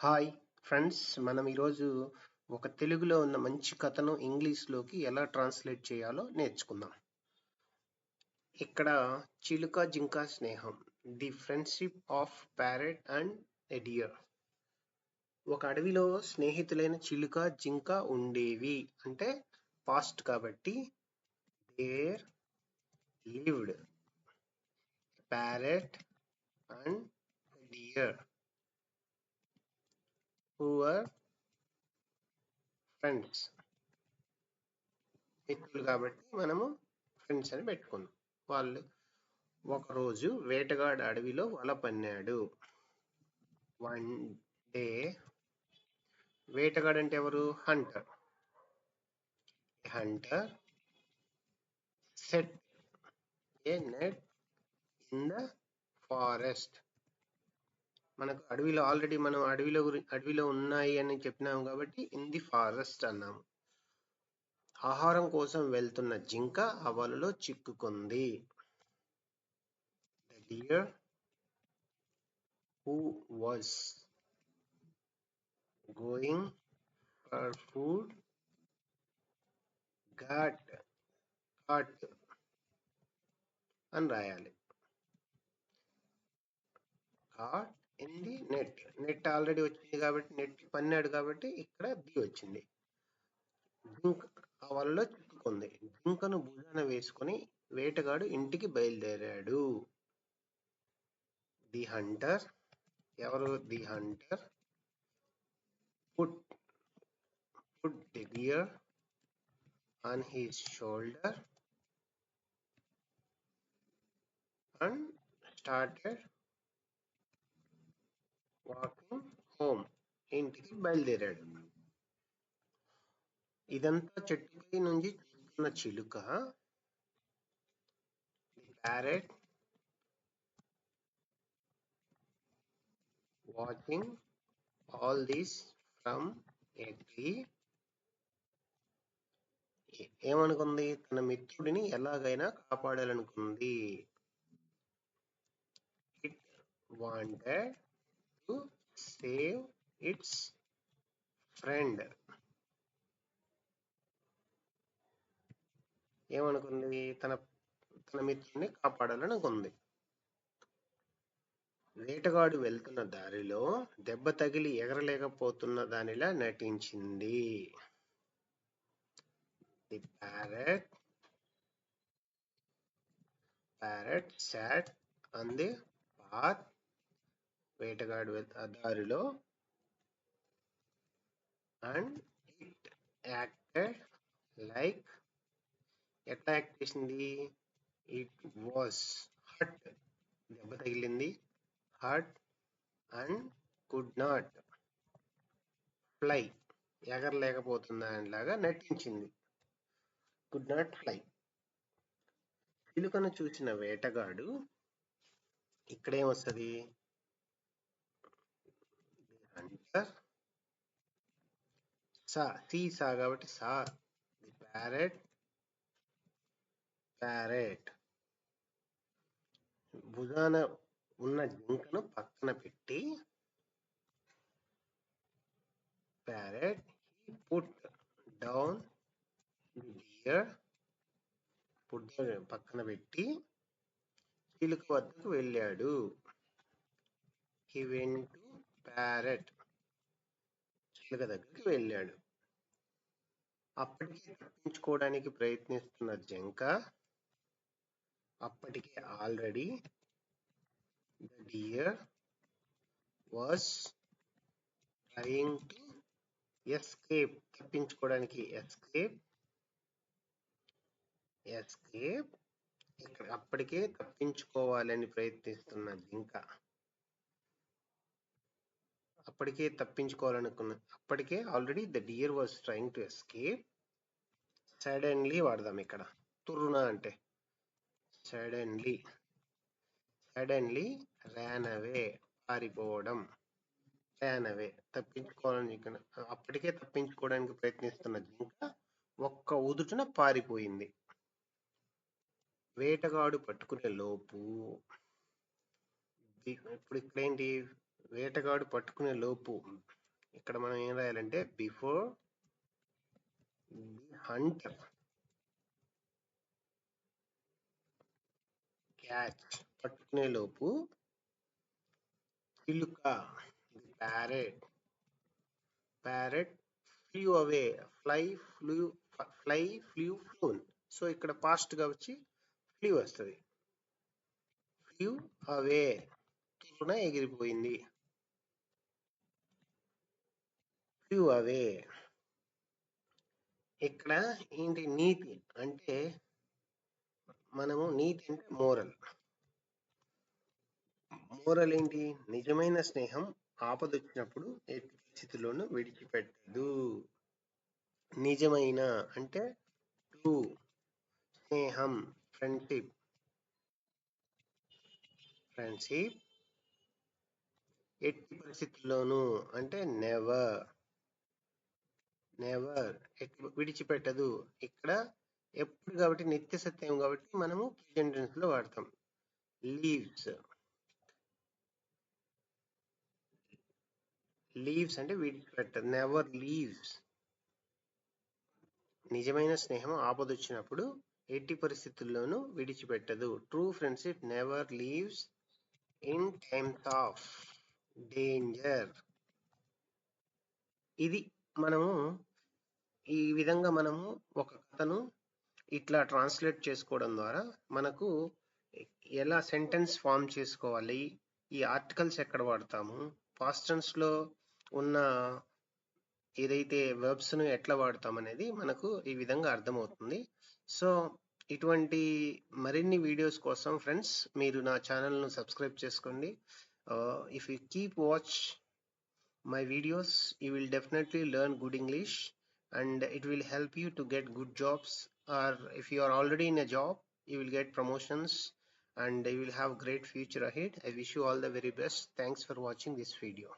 Hi friends, మనం ఈరోజు ఒక తెలుగులో ఉన్న మంచి కథను ఇంగ్లీష్లోకి ఎలా ట్రాన్స్లేట్ చేయాలో నేర్చుకుందాం. ఇక్కడ చిలుక జింక స్నేహం, the friendship of parrot and a deer. ఒక అడవిలో స్నేహితులైన చిలుక జింక ఉండేవి. అంటే పాస్ట్ కాబట్టి there lived parrot and deer who were friends. మిత్రులు కాబట్టి మనము ఫ్రెండ్స్ అని పెట్టుకున్నాం. వాళ్ళు ఒకరోజు వేటగాడు అడవిలో వల పన్నాడు. వన్ డే, వేటగాడు అంటే ఎవరు? Hunter. Hunter set A net in the forest. మనకు అడవిలో ఆల్రెడీ మనం అడవిలో ఉన్నాయి అని చెప్పినాము కాబట్టి ఇన్ ది ఫారెస్ట్ అన్నాము. ఆహారం కోసం వెళ్తున్న జింక ఆ వలలో చిక్కుకుంది. The deer who was going for food got caught అని రాయాలి. caught in the net. Net already వచ్చింది కాబట్టి, నెట్ పన్నాడు కాబట్టి ఇక్కడ బి వచ్చింది. జింక ఆ వలలో చిక్కుకుంది. జింకను భుజాన వేసుకుని వేటగాడు ఇంటికి బయలుదేరాడు. ది హంటర్, ఎవరు? The hunter put the deer on his shoulder and started walking home. ఇంటికి బయలుదేరాడు. ఇదంతా చెట్టుపై నుంచి చూస్తున్న చిలుక parrot watching all this from a tree. ఏమనుకుంది? తన మిత్రుడిని ఎలాగైనా కాపాడాలనుకుంది. It wanted to save its friend. ఏమనుకుంది? తన మిత్రుడిని కాపాడాలనుకుంది. వేటగాడు వెళ్తున్న దారిలో దెబ్బ తగిలి ఎగరలేకపోతున్న దానిలా నటించింది. The parrot sat on the path. వేటగాడు దారిలో అండ్ ఇట్ యాక్టెడ్ లైక్. ఎట్లా యాక్ట్ చేసింది? ఇట్ వాస్ హర్ట్, దెబ్బ తగిలింది. Hurt and could not fly, ఎగరలేకపోతుంది దానిలాగా నటించింది. Could not fly. చిలుకను చూసిన వేటగాడు ఇక్కడేమొస్తుంది? హంటర్ సా కాబట్టి సా. ది ప్యారెట్ భుజాన ఉన్న జింకను పక్కన పెట్టి parrot put down the dear, పక్కన పెట్టి చిలుక వద్దకు వెళ్ళాడు. హీ వెంట్ టు ప్యారెట్, చిలుక దగ్గరికి వెళ్ళాడు. అప్పటికే తప్పించుకోవడానికి ప్రయత్నిస్తున్న జింక అప్పటికే already the deer was trying to escape, తప్పించుకోవడానికి ఎస్కేప్. ఇక్కడ అప్పటికే తప్పించుకోవాలని ప్రయత్నిస్తున్న జింక అప్పటికే already the deer was trying to escape. Suddenly వాడదాం ఇక్కడ. తుర్రున అంటే సడన్లీ ran away, పారిపోవడం. ran away, అప్పటికే తప్పించుకోవడానికి ప్రయత్నిస్తున్న జింక ఒక్క ఉదుటున పారిపోయింది. వేటగాడు పట్టుకునే లోపు, ఇప్పుడు ఇక్కడేంటి? వేటగాడు పట్టుకునే లోపు ఇక్కడ మనం ఏం రాయాలంటే బిఫోర్ ది హంటర్ క్యాచ్ పట్టుకునే లోపు చిలుక parrot flew away flew flown. So ఇక్కడ పాస్ట్ గా వచ్చి ఫ్లూ వస్తుంది. ఫ్లూ అవే తుర్రున ఎగిరిపోయింది. Flew away. ఇక్కడ ఏంటి నీతి అంటే మనము నీతి అంటే మోరల్ ఏంటి? నిజమైన స్నేహం ఆపదొచ్చినప్పుడు ఎట్టి పరిస్థితుల్లోనూ విడిచిపెట్టదు. నిజమైన అంటే ట్రూ. స్నేహం ఫ్రెండ్షిప్ ఎట్టి పరిస్థితుల్లోనూ అంటే నెవర్ విడిచిపెట్టదు. ఇక్కడ ఎప్పుడు కాబట్టి నిత్య సత్యం కాబట్టి మనము ప్రెజెంట్ టెన్స్ లో వాడతాం. లీవ్స్ అంటే విడిచిపెట్టదు. Never leaves. నిజమైన స్నేహం ఆపదొచ్చినప్పుడు ఎట్టి పరిస్థితుల్లోనూ విడిచిపెట్టదు. True friendship never leaves in times of danger. ఇది మనము ఈ విధంగా మనము ఒక కథను ఇట్లా ట్రాన్స్లేట్ చేసుకోవడం ద్వారా మనకు ఎలా సెంటెన్స్ ఫామ్ చేసుకోవాలి, ఈ ఆర్టికల్స్ ఎక్కడ వాడతాము, పాస్ట్ టెన్స్ లో ఉన్న ఏదైతే వర్బ్స్ ను ఎట్లా వాడతాం అనేది మనకు ఈ విధంగా అర్థమవుతుంది. సో ఇటువంటి మరిన్ని వీడియోస్ కోసం ఫ్రెండ్స్ మీరు నా ఛానల్ను సబ్స్క్రైబ్ చేసుకోండి. If you keep watch my videos, you will definitely learn good English and it will help you to get good jobs, or if you are already in a job you will get promotions and you will have great future ahead. I wish you all the very best. Thanks for watching this video.